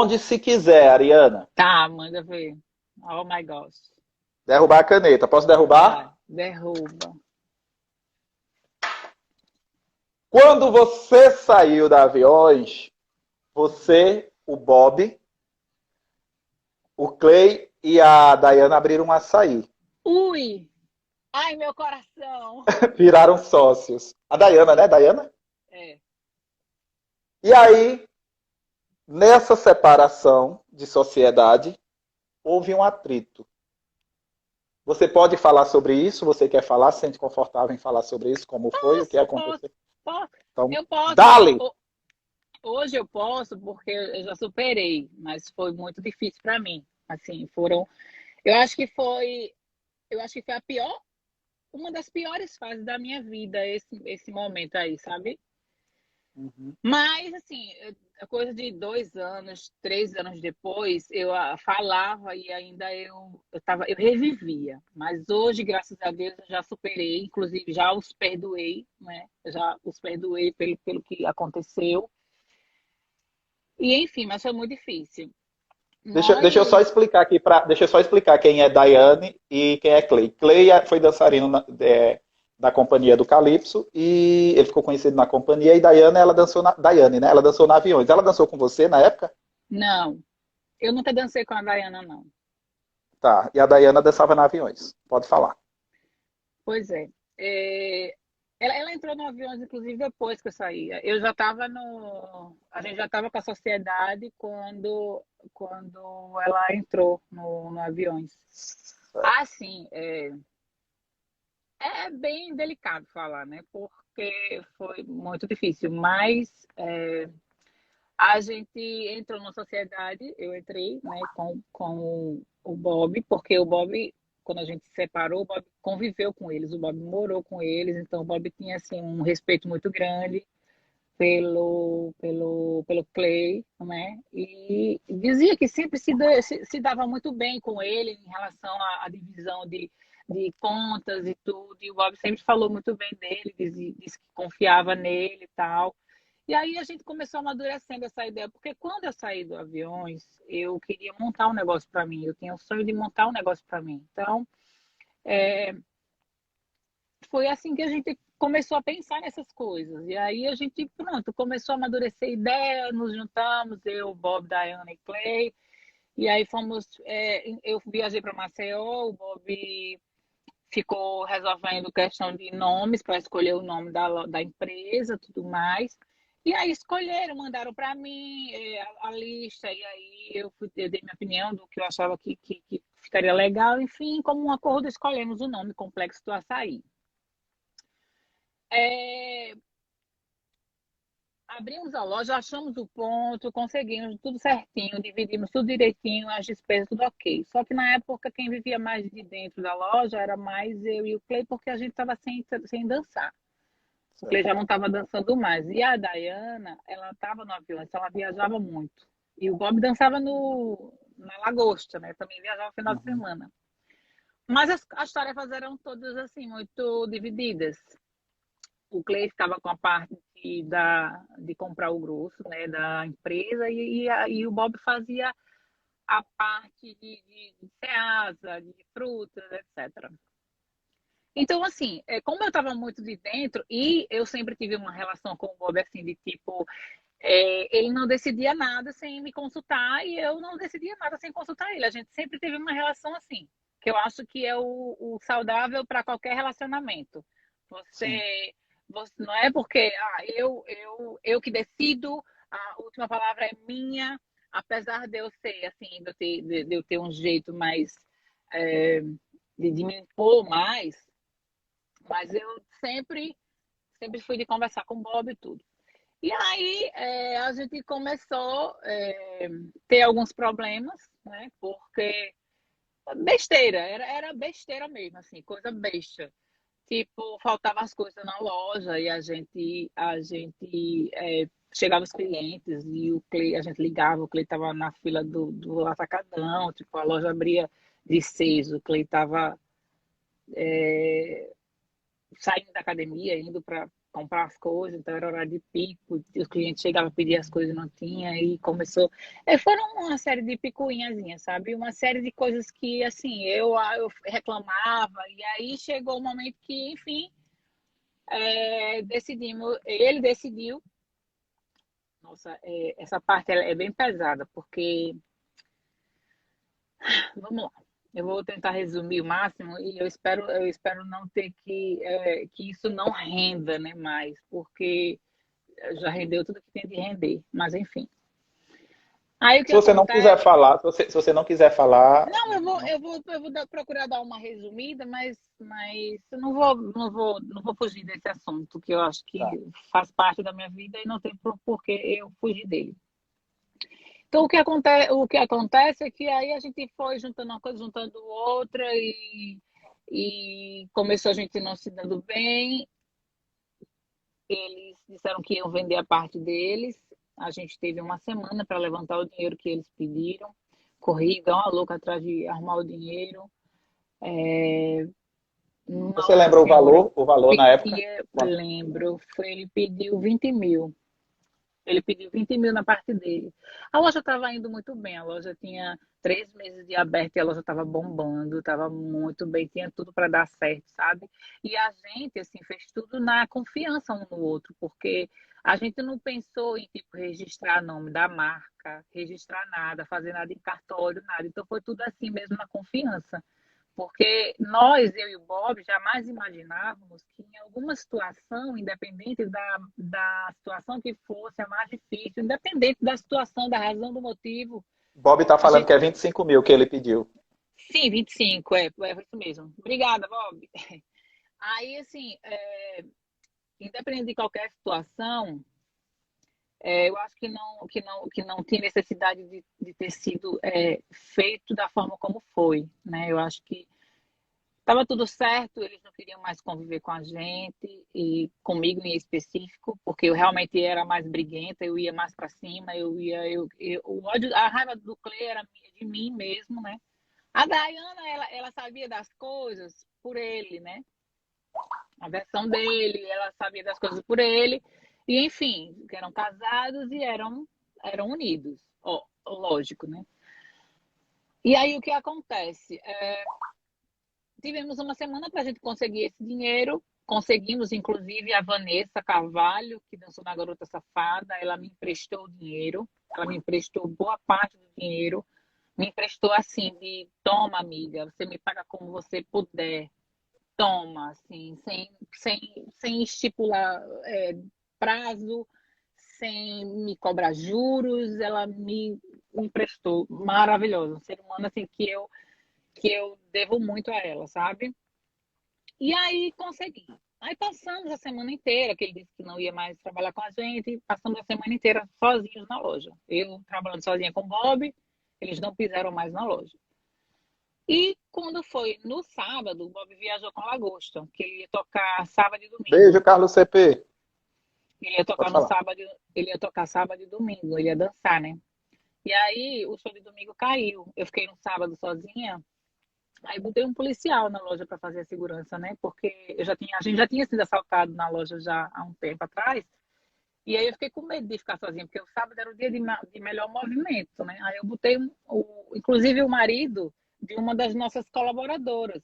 Responde se quiser, Ariana. Tá, manda ver. Oh my gosh. Derrubar a caneta. Posso derrubar? Vai, derruba. Quando você saiu da Aviões, você, o Bob, o Clay e a Dayana abriram um açaí. Ui! Ai, meu coração! Viraram sócios. A Dayana, né? Dayana? É. E aí, nessa separação de sociedade, houve um atrito. Você pode falar sobre isso? Você quer falar? Se sente confortável em falar sobre isso? Como foi? O que Posso, posso, aconteceu? posso. Então, Eu posso. dale! Hoje eu posso porque eu já superei, mas foi muito difícil para mim. Assim, foram. Eu acho que foi. Eu acho que foi a pior, uma das piores fases da minha vida, esse momento aí, sabe? Uhum. Mas, assim, a coisa de 2 anos, 3 anos depois, eu falava e ainda eu revivia. Mas hoje, graças a Deus, eu já superei, inclusive já os perdoei, né? Já os perdoei pelo que aconteceu. E, enfim, mas foi muito difícil. Deixa eu só Nós, explicar aqui deixa eu só explicar quem é Daiane e quem é Clay. Clay foi dançarino da companhia do Calypso e ele ficou conhecido na companhia e Daiane, ela dançou Daiane, né? Ela dançou na Aviões. Ela dançou com você na época? não, eu nunca dancei com a Dayana, não. Tá. E a Daiana dançava na Aviões. Pode falar. Pois é. É, ela entrou no avião, inclusive, depois que eu saí. Eu já estava no. A gente já estava com a sociedade quando ela entrou no aviões. Assim, é bem delicado falar, né? Porque foi muito difícil, mas a gente entrou na sociedade, eu entrei, né, com o Bob, porque o Bob, quando a gente se separou, o Bob conviveu com eles, o Bob morou com eles, então o Bob tinha, assim, um respeito muito grande pelo Clay, né, e dizia que sempre se dava muito bem com ele em relação à divisão de contas e tudo, e o Bob sempre falou muito bem dele, disse que confiava nele e tal. E aí a gente começou amadurecendo essa ideia, porque quando eu saí do Aviões, eu queria montar um negócio para mim, eu tinha o sonho de montar um negócio para mim. Então, foi assim que a gente começou a pensar nessas coisas. E aí a gente, pronto, começou a amadurecer ideia, nos juntamos, eu, Bob, Diana e Clay. E aí fomos, eu viajei para Maceió, o Bob ficou resolvendo questão de nomes para escolher o nome da empresa, tudo mais. E aí escolheram, mandaram para mim a lista, e aí eu dei minha opinião do que eu achava que ficaria legal. Enfim, como um acordo, escolhemos o nome Complexo do Açaí. É, abrimos a loja, achamos o ponto, conseguimos tudo certinho, dividimos tudo direitinho, as despesas, tudo ok. Só que na época, quem vivia mais de dentro da loja era mais eu e o Clay, porque a gente estava sem dançar. O Clay já Certo. não estava dançando mais. E a Dayana, ela estava no avião, então ela viajava muito. E o Bob dançava na Lagosta, né? Também viajava no final de Uhum. semana. Mas as tarefas eram todas assim, muito divididas. O Clay ficava com a parte de comprar o grosso, né, da empresa, e o Bob fazia a parte de ceasa, de frutas, etc. Então, assim, como eu estava muito de dentro, e eu sempre tive uma relação com o Bob, assim, de tipo, ele não decidia nada sem me consultar, e eu não decidia nada sem consultar ele. A gente sempre teve uma relação assim, que eu acho que é o saudável para qualquer relacionamento. Sim. Você não é porque eu que decido, a última palavra é minha, apesar de eu ser assim, de eu ter um jeito mais é, de me impor mais, mas eu sempre fui de conversar com o Bob e tudo. E aí a gente começou ter alguns problemas, né? Porque besteira, era besteira mesmo, assim, coisa besta. Tipo, faltava as coisas na loja e a gente chegava os clientes e a gente ligava, o Clay estava na fila do atacadão, tipo, a loja abria de 6, o Clay estava saindo da academia, indo para comprar as coisas, então era horário de pico, os clientes chegavam a pedir as coisas e não tinha, e começou. Foram uma série de picuinhazinhas, sabe? Uma série de coisas que, assim, eu reclamava, e aí chegou o momento que, enfim, ele decidiu. Nossa, essa parte ela é bem pesada, porque, vamos lá, eu vou tentar resumir o máximo e eu espero não ter que isso não renda, né, mais, porque já rendeu tudo que tem de render, mas enfim. Aí o que Se você não quiser acontece? falar, se você não quiser falar, Não, não- eu vou procurar dar uma resumida, mas eu não vou fugir desse assunto, que eu acho que tá. faz parte da minha vida e não tem por que eu fugir dele. Então, o que acontece é que aí a gente foi juntando uma coisa, juntando outra, e começou a gente não se dando bem. Eles disseram que iam vender a parte deles. A gente teve uma semana para levantar o dinheiro que eles pediram. Corri igual uma louca atrás de arrumar o dinheiro. Você Nossa lembra Senhora, o valor na época? Quanto? lembro, ele pediu 20 mil. Ele pediu 20 mil na parte dele. A loja estava indo muito bem. A loja tinha 3 meses de aberto e a loja estava bombando, estava muito bem, tinha tudo para dar certo, sabe? E a gente, assim, fez tudo na confiança um no outro, porque a gente não pensou em, tipo, registrar nome da marca, registrar nada, fazer nada em cartório, nada. Então foi tudo assim mesmo na confiança. Porque nós, eu e o Bob, jamais imaginávamos que em alguma situação, independente da situação que fosse a mais difícil, independente da situação, da razão, do motivo, Bob está a falando gente. que é 25 mil que ele pediu. Sim, 25, é isso mesmo. Obrigada, Bob. Aí, assim, independente de qualquer situação, eu acho que não tinha necessidade de ter sido feito da forma como foi, né? Eu acho que estava tudo certo, eles não queriam mais conviver com a gente e comigo em específico, porque eu realmente era mais briguenta, eu ia mais para cima, o ódio, a raiva do Clay era de mim mesmo, né? A Dayana, ela sabia das coisas por ele, né? A versão dele, ela sabia das coisas por ele, e enfim, eram casados e eram unidos, ó, lógico, né? E aí o que acontece? Tivemos uma semana para a gente conseguir esse dinheiro. Conseguimos, inclusive, a Vanessa Carvalho, que dançou na Garota Safada. Ela me emprestou o dinheiro. Ela me emprestou boa parte do dinheiro. Me emprestou assim, de toma, amiga, você me paga como você puder. Toma, assim, sem estipular prazo, sem me cobrar juros. Ela me emprestou. Maravilhosa. Um ser humano assim que eu devo muito a ela, sabe? E aí consegui. Aí passamos a semana inteira, que ele disse que não ia mais trabalhar com a gente, passamos a semana inteira sozinhos na loja. Eu trabalhando sozinha com o Bob, eles não pisaram mais na loja. E quando foi no sábado, o Bob viajou com a Lagosta, que ele ia tocar sábado e Beijo, domingo. Carlos CP. Ele ia tocar Pode no falar. sábado, ele ia tocar sábado e domingo, ele ia dançar, né? E aí o show de domingo caiu. Eu fiquei no sábado sozinha. Aí botei um policial na loja para fazer a segurança, né? Porque a gente já tinha sido assaltado na loja já há um tempo atrás. E aí eu fiquei com medo de ficar sozinha, porque o sábado era o dia de melhor movimento, né? Aí eu botei, inclusive, o marido de uma das nossas colaboradoras,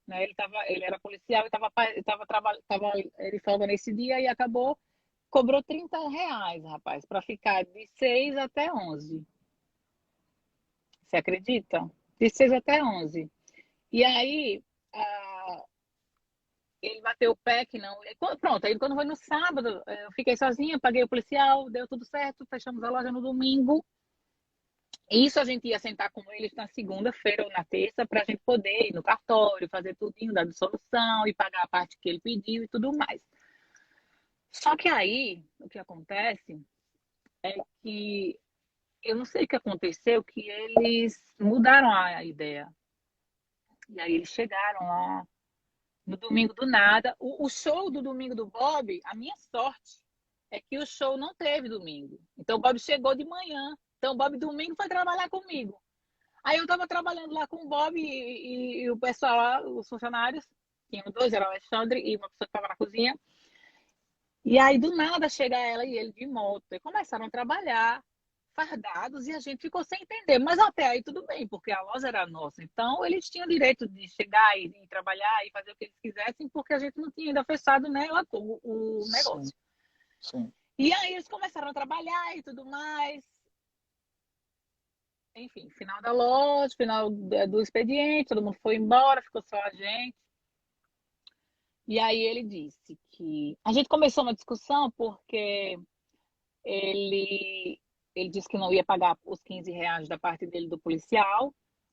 né? Ele era policial e tava ele folga nesse dia e cobrou R$ 30, rapaz, para ficar de 6 até 11. Você acredita? De 6 até 11. E aí, ah, ele bateu o pé que não. Pronto, aí quando foi no sábado, eu fiquei sozinha, paguei o policial, deu tudo certo, fechamos a loja no domingo. Isso a gente ia sentar com eles na segunda-feira ou na terça para a gente poder ir no cartório, fazer tudinho, dar dissolução e pagar a parte que ele pediu e tudo mais. Só que aí, o que acontece é que eu não sei o que aconteceu, que eles mudaram a ideia. E aí eles chegaram lá no domingo do nada. O show do domingo do Bob, a minha sorte é que o show não teve domingo. Então o Bob chegou de manhã. Então o Bob domingo foi trabalhar comigo. Aí eu tava trabalhando lá com o Bob e o pessoal lá, os funcionários, tinham dois, era o Alexandre e uma pessoa que estava na cozinha. E aí, do nada, chega ela e ele de moto. E começaram a trabalhar, fardados, e a gente ficou sem entender. Mas até aí tudo bem, porque a loja era nossa. Então, eles tinham direito de chegar e trabalhar e fazer o que eles quisessem, porque a gente não tinha ainda fechado, né, o Sim, negócio. sim. E aí eles começaram a trabalhar e tudo mais. Enfim, final da loja, final do expediente, todo mundo foi embora, ficou só a gente. E aí ele disse que a gente começou uma discussão porque ele, ele disse que não ia pagar os R$ 15 da parte dele do policial.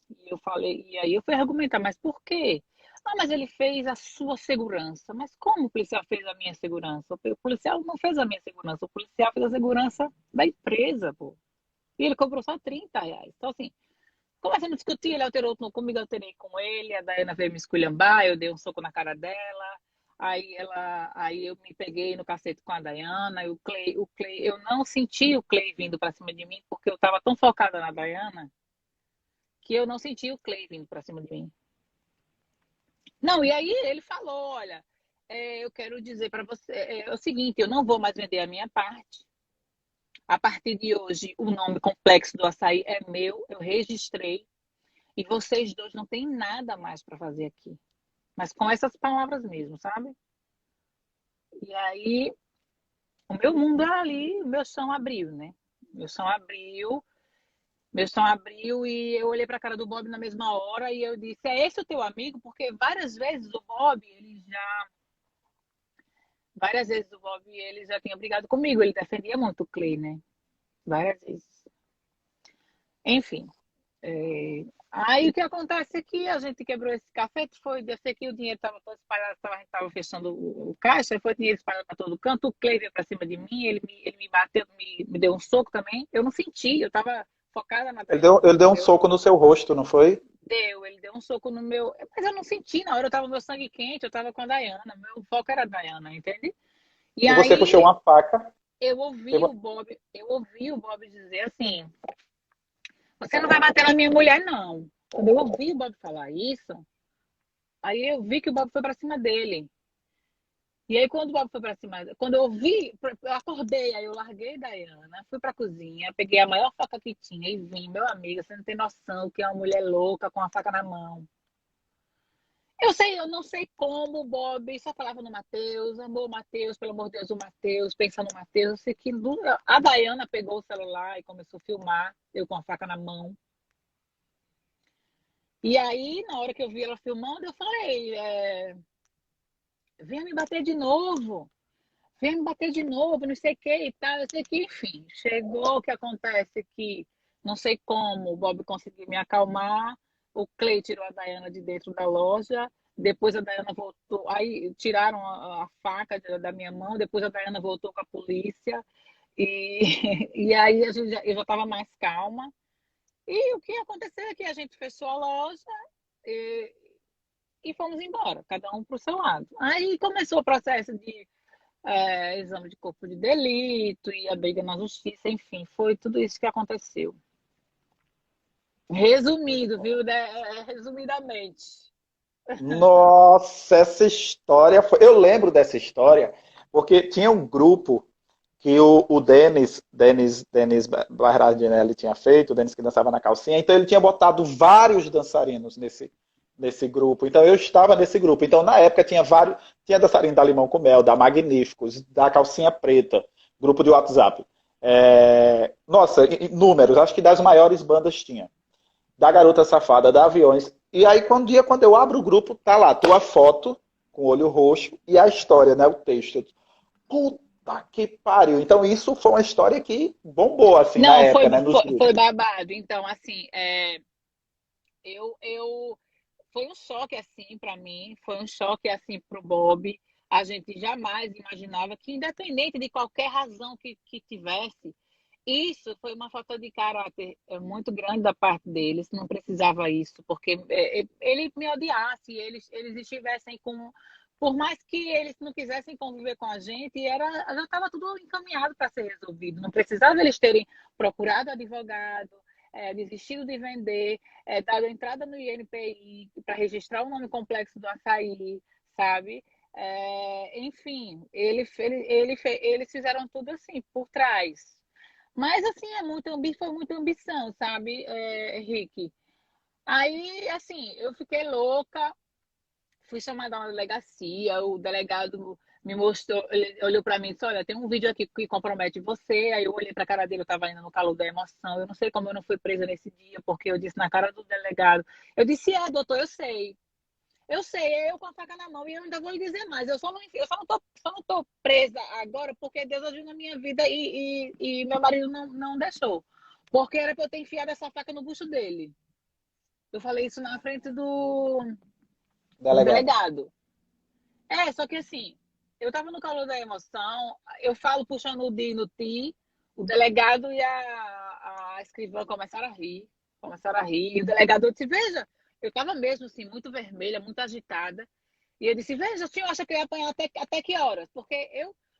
E eu falei, e aí eu fui argumentar, mas por quê? Ah, mas ele fez a sua segurança. Mas como o policial fez a minha segurança? O policial não fez a minha segurança, o policial fez a segurança da empresa, pô. E ele cobrou só R$ 30. Então, assim, começando a discutir, ele alterou comigo, eu alterei com ele, a Dayana veio me esculhambar, eu dei um soco na cara dela. Aí eu me peguei no cacete com a Dayana, e o Clay, eu não senti o Clay vindo para cima de mim, porque eu estava tão focada na Dayana que eu não senti o Clay vindo para cima de mim. Não, e aí ele falou, olha, eu quero dizer para você, é o seguinte, eu não vou mais vender a minha parte. A partir de hoje, o nome complexo do açaí é meu, eu registrei. E vocês dois não têm nada mais para fazer aqui. Mas com essas palavras mesmo, sabe? E aí, o meu mundo ali, o meu chão abriu, né? Meu chão abriu, meu chão abriu e eu olhei para a cara do Bob na mesma hora e eu disse: é esse o teu amigo? Porque várias vezes o Bob ele já tinha brigado comigo, ele defendia muito o Clay, né? Várias vezes. Enfim, aí o que acontece é que a gente quebrou esse café, foi descer que o dinheiro estava todo espalhado, a gente estava fechando o caixa, foi dinheiro espalhado para todo canto, o Clay veio para cima de mim, ele me bateu, me deu um soco também, eu não senti, eu estava focada na Dayana, Ele deu um entendeu? soco no seu rosto, não foi? Ele deu um soco no meu, mas eu não senti, na hora eu tava com meu sangue quente, eu tava com a Dayana, meu foco era a Dayana, entende? E E você puxou aí uma faca. eu ouvi o Bob dizer assim, você não vai bater na minha mulher, não. Quando eu ouvi o Bob falar isso, aí eu vi que o Bob foi pra cima dele. E aí, quando o Bob foi pra cima, quando eu vi, eu acordei, aí eu larguei da Dayana, fui pra cozinha, peguei a maior faca que tinha e vim, meu amigo, você não tem noção que é uma mulher louca com a faca na mão. Eu não sei como o Bob só falava no Matheus, amor Matheus, pelo amor de Deus, o Matheus, pensa no Matheus. Eu sei que a Dayana pegou o celular e começou a filmar, eu com a faca na mão. E aí, na hora que eu vi ela filmando, eu falei, venha me bater de novo, venha me bater de novo, não sei o que e tal. Eu sei que, enfim, chegou o que acontece que, não sei como, o Bob conseguiu me acalmar, o Clay tirou a Dayana de dentro da loja, depois a Dayana voltou, aí tiraram a faca da minha mão, depois a Dayana voltou com a polícia, e, e aí eu já estava mais calma. E o que aconteceu é que a gente fechou a loja, e, e fomos embora, cada um para o seu lado. Aí começou o processo de exame de corpo de delito e a briga na justiça, enfim, foi tudo isso que aconteceu. Resumindo, viu? Resumidamente. Nossa, essa história foi. Eu lembro dessa história, porque tinha um grupo que o Denis Bardinelli tinha feito, o Denis que dançava na calcinha, então ele tinha botado vários dançarinos nesse grupo. Então eu estava nesse grupo. Então na época tinha dançarino da Limão com Mel, da Magníficos, da Calcinha Preta, grupo de WhatsApp. Nossa, números, acho que das maiores bandas tinha. Da Garota Safada, da Aviões. E aí, quando eu abro o grupo, tá lá, tua foto com o olho roxo e a história, né? O texto. Puta que pariu. Então, isso foi uma história que bombou, assim, na Não, época, né? Nos foi grupos. babado. Então, assim, eu foi um choque assim para mim, foi um choque assim para o Bob. A gente jamais imaginava que, independente de qualquer razão que tivesse, isso foi uma falta de caráter muito grande da parte deles. Não precisava isso, porque ele me odiasse, eles estivessem com. Por mais que eles não quisessem conviver com a gente, já estava tudo encaminhado para ser resolvido. Não precisava eles terem procurado advogado, desistido de vender, dado entrada no INPI para registrar o nome complexo do açaí, sabe? Enfim, eles fizeram tudo assim, por trás. Mas, assim, foi muita ambição, sabe, Rick? Aí, assim, eu fiquei louca, fui chamada na delegacia, o delegado me mostrou, ele olhou para mim e disse, olha, tem um vídeo aqui que compromete você. Aí eu olhei para a cara dele, eu estava ainda no calor da emoção. Eu não sei como eu não fui presa nesse dia, porque eu disse na cara do delegado. Eu disse, doutor, eu sei. Eu sei, eu com a faca na mão, e eu ainda vou lhe dizer mais. Eu não tô presa agora porque Deus agiu na minha vida e meu marido não deixou. Porque era para eu ter enfiado essa faca no bucho dele. Eu falei isso na frente do Delegado. delegado. Só que assim, eu tava no calor da emoção, eu falo puxando o di no ti, o delegado e a escrivã começaram a rir, e o delegado disse, veja, eu tava mesmo assim, muito vermelha, muito agitada, e eu disse, veja, o senhor acha que eu ia apanhar até que horas? Porque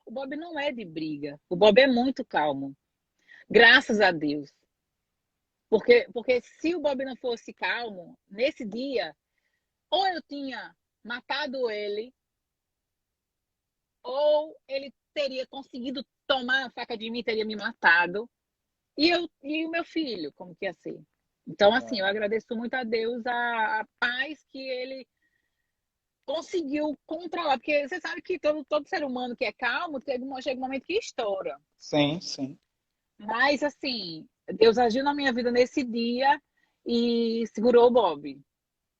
o Bob não é de briga, o Bob é muito calmo, graças a Deus. Porque se o Bob não fosse calmo, nesse dia, ou eu tinha matado ele, ou ele teria conseguido tomar a faca de mim, teria me matado. E o meu filho, como que ia ser? Então, assim, eu agradeço muito a Deus a paz que ele conseguiu controlar. Porque você sabe que todo ser humano que é calmo, chega um momento que estoura. Sim, sim. Mas, assim, Deus agiu na minha vida nesse dia e segurou o Bob.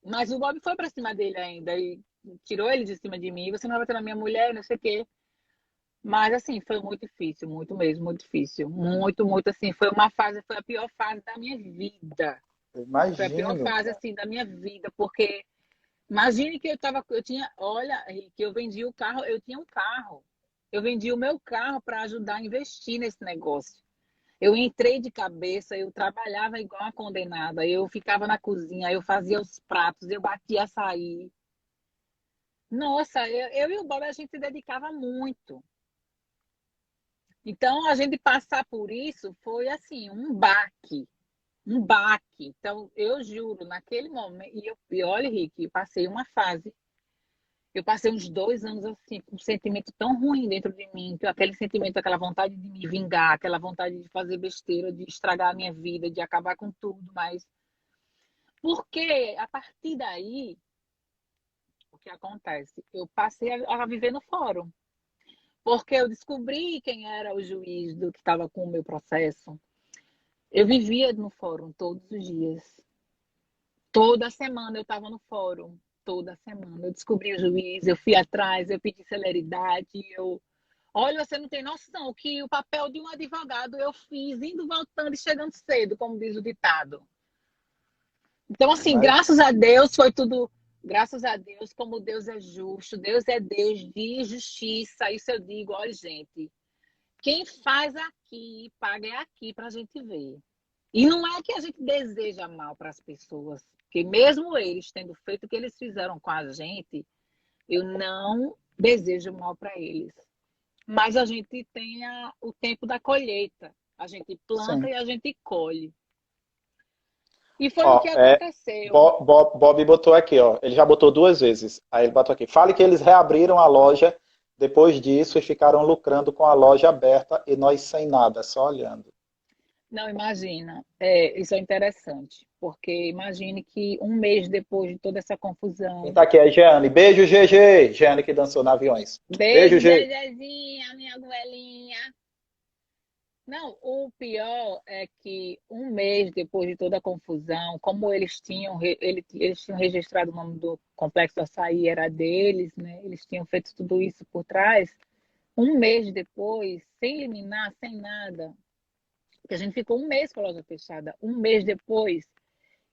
Mas o Bob foi para cima dele ainda e tirou ele de cima de mim. Você não vai bater na minha mulher, não sei o quê. Mas, assim, foi muito difícil, muito mesmo, muito difícil. Muito, muito, assim, foi a pior fase da minha vida. Eu Foi a pior imagino. fase, assim, da minha vida, porque imagine que eu tinha, olha, que eu vendi o carro, eu tinha um carro. Eu vendi o meu carro para ajudar a investir nesse negócio. Eu entrei de cabeça, eu trabalhava igual uma condenada, eu ficava na cozinha, eu fazia os pratos, eu batia açaí. Nossa, eu e o Bob, a gente se dedicava muito. Então, a gente passar por isso foi assim, um baque, um baque. Então, eu juro, naquele momento, e olha, Rick, eu passei uma fase, eu passei uns 2 anos assim, com um sentimento tão ruim dentro de mim, que aquele sentimento, aquela vontade de me vingar, aquela vontade de fazer besteira, de estragar a minha vida, de acabar com tudo, mas porque a partir daí, o que acontece? Eu passei a viver no fórum, porque eu descobri quem era o juiz do que estava com o meu processo. Eu vivia no fórum todos os dias. Toda semana eu estava no fórum. Toda semana. Eu descobri o juiz, eu fui atrás, eu pedi celeridade. Olha, você não tem noção que o papel de um advogado eu fiz indo, voltando e chegando cedo, como diz o ditado. Então, assim, Mas, graças a Deus foi tudo. Graças a Deus, como Deus é justo, Deus é Deus de justiça. Isso eu digo, olha, gente, quem faz aqui, paga é aqui para a gente ver. E não é que a gente deseja mal para as pessoas, porque mesmo eles tendo feito o que eles fizeram com a gente, eu não desejo mal para eles. Mas a gente tem o tempo da colheita. A gente planta sim. e a gente colhe. E foi o que Ó, aconteceu. Bob botou aqui, ó. Ele já botou 2 vezes. Aí ele botou aqui. Fale que eles reabriram a loja depois disso e ficaram lucrando com a loja aberta e nós sem nada, só olhando. Não, imagina. Isso é interessante, porque imagine que um mês depois de toda essa Quem confusão. tá aqui é Jeane. Beijo, GG. Jeane que dançou na aviões. Beijo, Beijo, G. Zezezinha, minha goelinha. Não, o pior é que um mês depois de toda a confusão, como eles tinham registrado o nome do Complexo do Açaí, era deles, né? Eles tinham feito tudo isso por trás. Um mês depois, sem liminar, sem nada, porque a gente ficou um mês com a loja fechada. Um mês depois,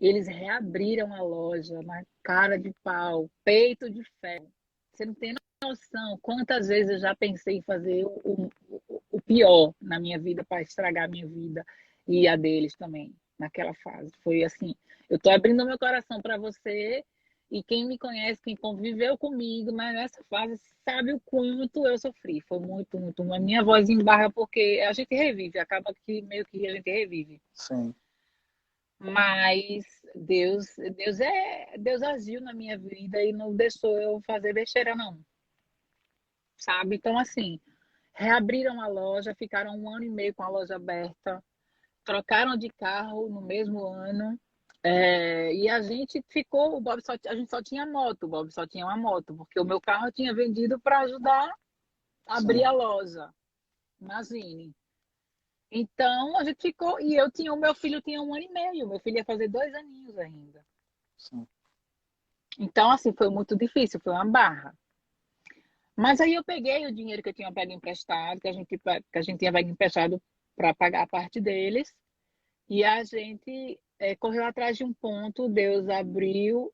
eles reabriram a loja na cara de pau, peito de ferro. Você não tem noção quantas vezes eu já pensei em fazer o pior na minha vida para estragar a minha vida e a deles também, naquela fase. Foi assim, eu estou abrindo meu coração para você e quem me conhece, quem conviveu comigo, mas nessa fase sabe o quanto eu sofri. Foi muito, muito. A minha voz embarga porque a gente revive, acaba que meio que a gente revive. Sim. Mas Deus agiu na minha vida e não deixou eu fazer besteira, não. sabe? Então, assim, reabriram a loja, ficaram um ano e meio com a loja aberta, trocaram de carro no mesmo ano. E a gente ficou, a gente só tinha moto, o Bob só tinha uma moto, porque o meu carro eu tinha vendido para ajudar a abrir Sim, a loja, imagine. Então a gente ficou, e eu tinha, o meu filho tinha um ano e meio, meu filho ia fazer 2 aninhos ainda. sim, Então, assim, foi muito difícil, foi uma barra. Mas aí eu peguei o dinheiro que eu tinha pego emprestado, que a gente tinha pego emprestado para pagar a parte deles, e a gente correu atrás de um ponto, Deus abriu.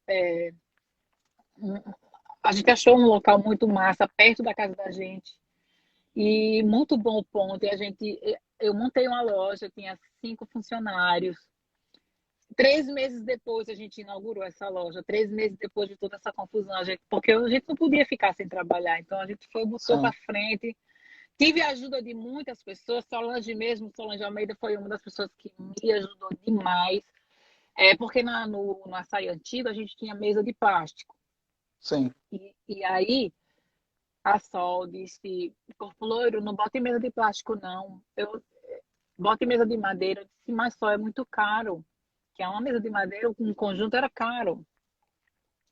A gente achou um local muito massa, perto da casa da gente, e muito bom o ponto. Eu montei uma loja, tinha 5 funcionários. 3 meses depois a gente inaugurou essa loja, 3 meses depois de toda essa confusão, porque a gente não podia ficar sem trabalhar, então a gente foi, botou para sim, frente. Tive a ajuda de muitas pessoas, Solange Almeida foi uma das pessoas que me ajudou demais, porque no açaí antigo a gente tinha mesa de plástico. sim. E aí a Sol disse, Corpo Loiro, não bote mesa de plástico, não. Bote mesa de madeira. Eu disse, mas só é muito caro. Que é uma mesa de madeira, um conjunto era caro.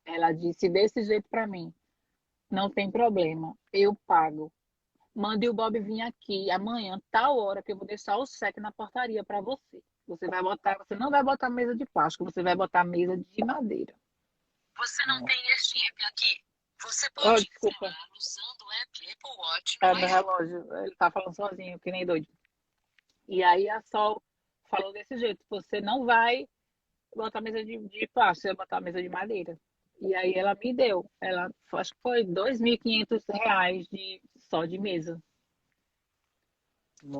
Ela disse desse jeito para mim, não tem problema, eu pago. Mande o Bob vir aqui amanhã, tal hora, que eu vou deixar o cheque na portaria para você. Você não vai botar mesa de plástico, você vai botar mesa de madeira. Você não tem este app aqui. Você Oh, pode desculpa. instalar usando o app Apple Watch É no meu iPhone. relógio, ele tá falando sozinho, que nem doido. E aí a Sol falou desse jeito, você não vai botar mesa de plástico, você vai botar mesa de madeira. E aí ela me deu, acho que foi R$ 2.500 só de mesa,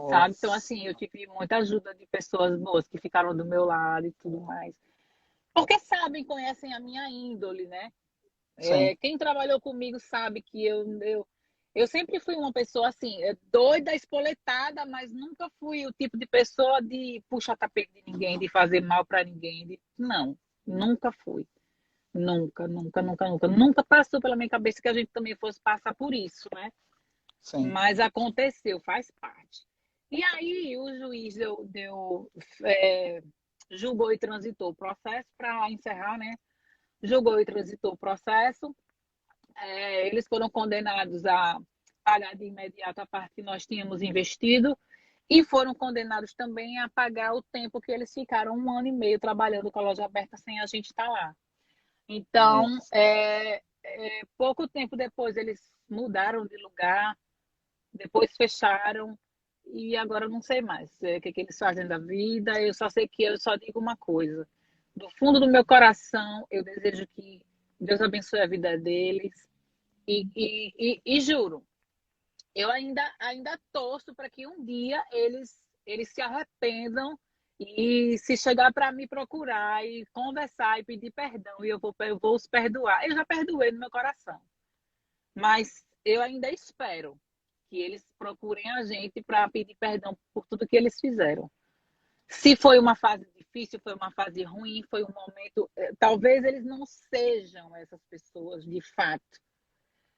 sabe? Então, Nossa. assim, eu tive muita ajuda de pessoas boas que ficaram do meu lado e tudo mais. Porque sabem, conhecem a minha índole, né? Sim, Quem trabalhou comigo sabe que eu sempre fui uma pessoa assim, doida, espoletada, mas nunca fui o tipo de pessoa de puxar tapete de ninguém, de fazer mal para ninguém. Não, nunca fui. Nunca, nunca, nunca, nunca. Nunca passou pela minha cabeça que a gente também fosse passar por isso, né? sim. Mas aconteceu, faz parte. E aí o juiz é, julgou e transitou o processo para encerrar, né? Julgou e transitou o processo. Eles foram condenados a pagar de imediato a parte que nós tínhamos investido e foram condenados também a pagar o tempo que eles ficaram um ano e meio trabalhando com a loja aberta sem a gente estar lá. Então, Nossa. pouco tempo depois eles mudaram de lugar, depois fecharam e agora eu não sei mais o que eles fazem da vida. Eu só sei que eu só digo uma coisa: do fundo do meu coração, eu desejo que Deus abençoe a vida deles e juro, eu ainda torço para que um dia eles se arrependam e se chegar para me procurar e conversar e pedir perdão, e eu vou os perdoar. Eu já perdoei no meu coração, mas eu ainda espero que eles procurem a gente para pedir perdão por tudo que eles fizeram. Se foi uma fase difícil, foi uma fase ruim, foi um momento. Talvez eles não sejam essas pessoas de fato.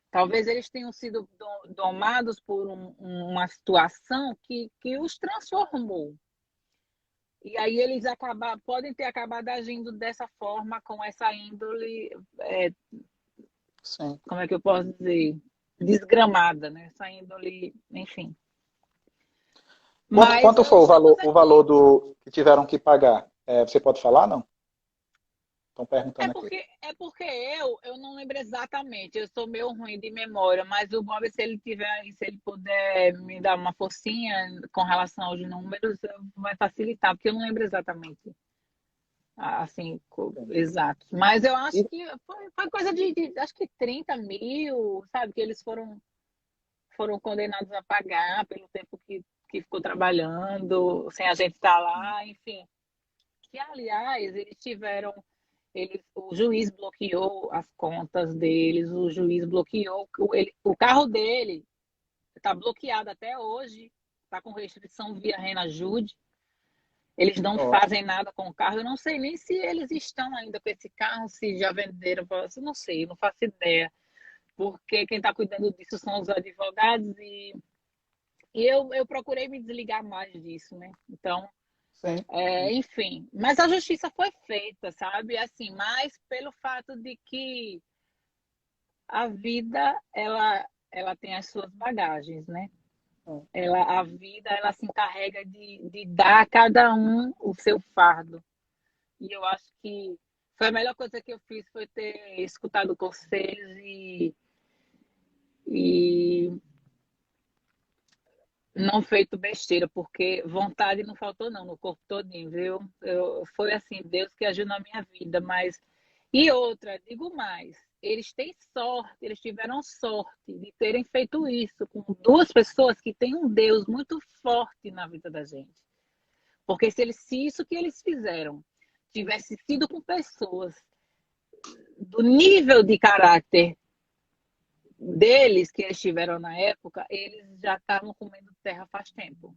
Talvez eles tenham sido domados por uma situação que os transformou. E aí eles podem ter acabado agindo dessa forma, com essa índole, Sim. como é que eu posso dizer? Desgramada, né? Essa índole, enfim. Mas Quanto foi estamos o valor aqui. do que tiveram que pagar? Você pode falar, não? Estão É perguntando aqui. porque, é porque eu não lembro exatamente, eu sou meio ruim de memória, mas o Bob, se ele puder me dar uma forcinha com relação aos números, vai facilitar, porque eu não lembro exatamente, assim, exato. Mas eu acho E, que foi coisa acho que 30 mil, sabe, que eles foram condenados a pagar pelo tempo que ficou trabalhando, sem a gente estar lá, enfim. Que, aliás, o juiz bloqueou as contas deles, o juiz bloqueou o carro dele, está bloqueado até hoje, está com restrição via Renajude. Eles não nossa, fazem nada com o carro. Eu não sei nem se eles estão ainda com esse carro, se já venderam. Eu não sei, não faço ideia. porque quem está cuidando disso são os advogados e eu procurei me desligar mais disso, né? Então, Sim. enfim, mas a justiça foi feita, sabe? Assim, mais pelo fato de que a vida, ela tem as suas bagagens, né? A vida, ela se encarrega de dar a cada um o seu fardo. E eu acho que foi a melhor coisa que eu fiz foi ter escutado conselhos e não feito besteira, porque vontade não faltou não, no corpo todinho, viu? Foi assim, Deus que agiu na minha vida, mas... E outra, digo mais, eles têm sorte, eles tiveram sorte de terem feito isso com duas pessoas que têm um Deus muito forte na vida da gente. Porque se isso que eles fizeram tivesse sido com pessoas do nível de caráter deles que eles tiveram na época, eles já estavam comendo terra faz tempo.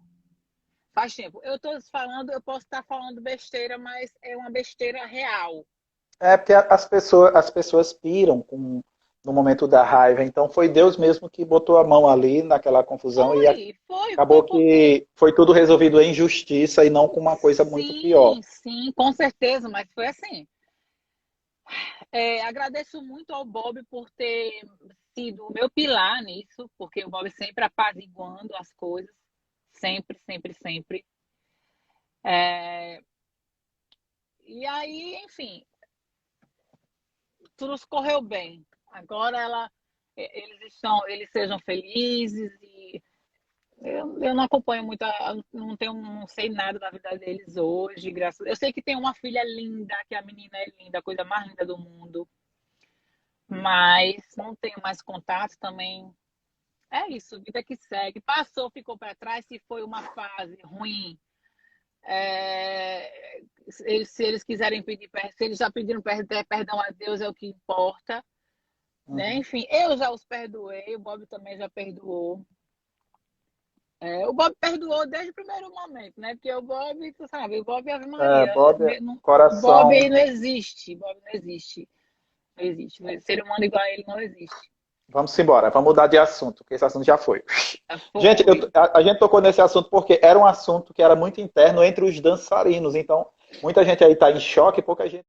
Faz tempo. Eu estou falando, eu posso estar falando besteira, mas é uma besteira real. É porque as pessoas piram no momento da raiva. Então foi Deus mesmo que botou a mão ali naquela confusão e acabou porque... que foi tudo resolvido em justiça e não com uma coisa muito pior. Sim, com certeza, mas foi assim. Agradeço muito ao Bob por ter sido o meu pilar nisso, porque o Bob sempre apaziguando as coisas, sempre, sempre, sempre. E aí, enfim, tudo correu bem. Agora eles sejam felizes e eu não acompanho muito, não sei nada da vida deles hoje, graças a Deus. Eu sei que tem uma filha linda, que a menina é linda, a coisa mais linda do mundo. Mas não tenho mais contato também. É isso, vida que segue. Passou, ficou para trás. Se foi uma fase ruim, se eles quiserem pedir, se eles já pediram perdão a Deus, é o que importa. Né? Enfim, eu já os perdoei, o Bob também já perdoou. O Bob perdoou desde o primeiro momento, né? Porque o Bob, tu sabe, o Bob é Ave Maria. Bob é coração. Bob não existe. Bob não existe. Não existe. Ser humano igual a ele não existe. Vamos embora, vamos mudar de assunto, porque esse assunto já foi. Gente, a gente tocou nesse assunto porque era um assunto que era muito interno entre os dançarinos. Então, muita gente aí está em choque, pouca gente